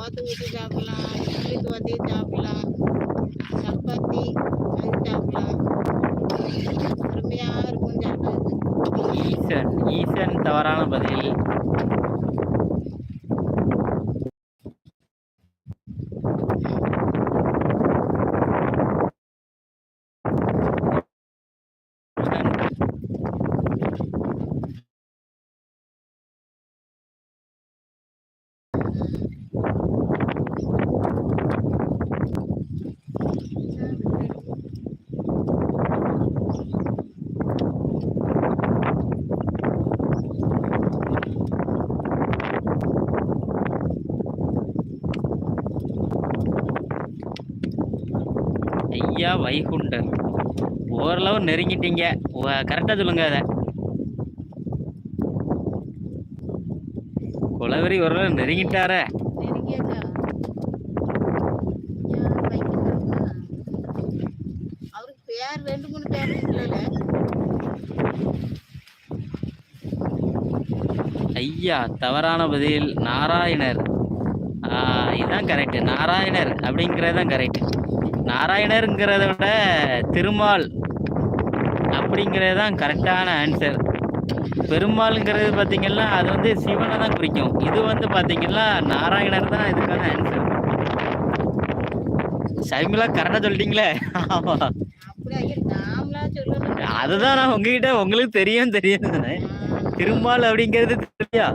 தோசை ஊற்றி சாப்பிடலாம், இட்லி தோசையும் சாப்பிடலாம், சப்பாத்தி அது சாப்பிடலாம். அருமையா இருக்கும் சாப்பிடுறது. ஈசன் ஈசன் தவறான பதில். ஐயா வைகுண்டர், ஓரளவு நெருங்கிட்டீங்க. கரெக்டா சொல்லுங்க. அத குலவெறி ஓரளவு நெருங்கிட்டார. நெருங்கியாச்சா? ஏன் வைக்கணும்னா அவருக்கு பேர் 2 3 பேர் இருக்குல்ல. ஐயா தவறான பதில். நாராயணர். இதுதான் கரெக்ட். நாராயணர் அப்படிங்கிறது தான் கரெக்ட். நாராயணருங்கிறத விட திருமால் அப்படிங்கிறது தான் கரெக்டான ஆன்சர். பெருமாள்ங்கிறது பார்த்தீங்கன்னா அது வந்து சிவனை தான் குறிக்கும். இது வந்து பார்த்தீங்கன்னா நாராயணர் தான் இதுக்கான ஆன்சர். ஷர்மிளா கரெக்டாக சொல்லிட்டீங்களே. ஆமா, அதுதான் நான் உங்ககிட்ட உங்களுக்கு தெரியும் திருமால் அப்படிங்கிறது தெரியா?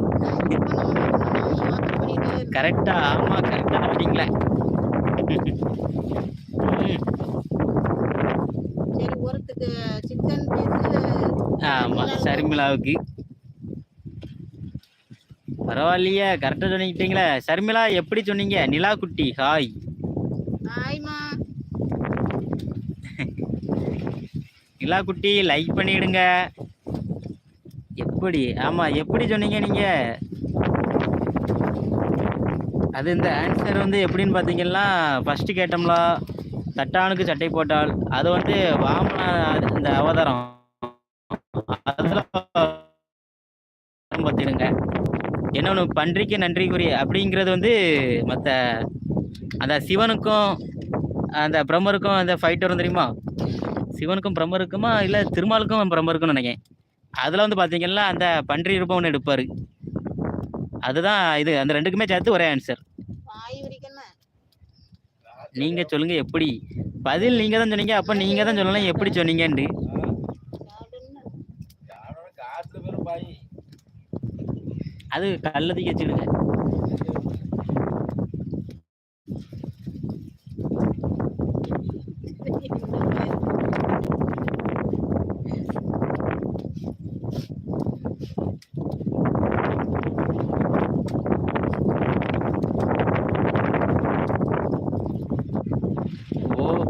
கரெக்டா? ஆமா, கரெக்டா நம்பிட்டீங்களே. ஆமா, ஷர்மிளாவுக்கு. பரவாயில்லையே, கரெக்டா சொன்னீங்களே. ஷர்மிளா எப்படி சொன்னீங்க? நிலா குட்டி ஹாய். நிலா குட்டி லைக் பண்ணிடுங்க. எப்படி? ஆமா, எப்படி சொன்னீங்க நீங்க? அது இந்த ஆன்சர் வந்து எப்படின்னு பார்த்தீங்கன்னா, ஃபர்ஸ்ட் கேட்டோம்ல தட்டானுக்கு சட்டை போட்டால், அது வந்து வாமன இந்த அவதாரம் அதில் பார்த்துடுங்க. என்னொன்று பன்றிக்கு நன்றி கூறி அப்படிங்கிறது வந்து மற்ற அந்த சிவனுக்கும் அந்த பிரம்மருக்கும் அந்த ஃபைட் வரும் தெரியுமா? சிவனுக்கும் பிரம்மருக்குமா இல்லை திருமாலுக்கும் பிரம்மருக்கும்னு நினைக்கிறேன். அதில் வந்து பார்த்தீங்கன்னா அந்த பன்றி ரூபம் ஒன்று எடுப்பார். அதுதான் இது. அந்த ரெண்டுக்குமே சேர்த்து ஒரே ஆன்சர். நீங்க சொல்லுங்க எப்படி? பதில் நீங்க தான் சொன்னீங்க. அப்ப நீங்க தான் சொல்லலாம் எப்படி சொன்னீங்கன்னு. அது கல்லதி வச்சுடுங்க.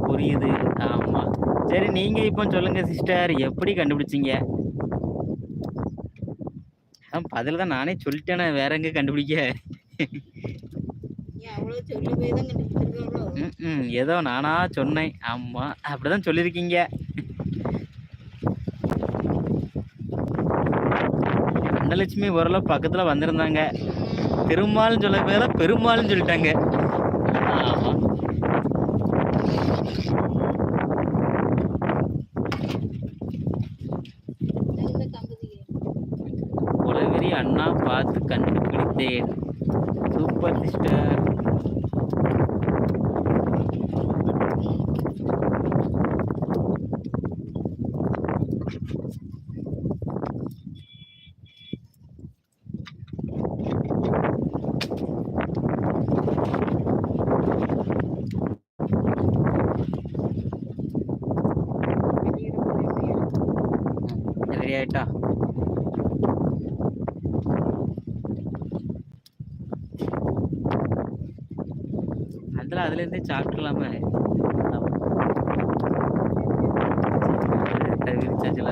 புரியுது. ஆமா, சரி, நீங்க இப்போ சொல்லுங்க சிஸ்டர், எப்படி கண்டுபிடிச்சீங்க? பதில் தான் நானே சொல்லிட்டேனே, வேற எங்க கண்டுபிடிக்க? ஏதோ நானா சொன்னேன். ஆமா, அப்படிதான் சொல்லியிருக்கீங்க. அன்னலட்சுமி ஓரளவு பக்கத்துல வந்திருந்தாங்க. திருமால்னு சொல்ல பேர பெருமாள்னு சொல்லிட்டாங்க. ஆமா, குலவெறி அண்ணா பார்த்து கண்டுபிடித்தேன். Super sister. ரெடி ஆயிட்டா? அதுல இருந்தே சாப்பிடலாமே. விரிச்சாச்சுல.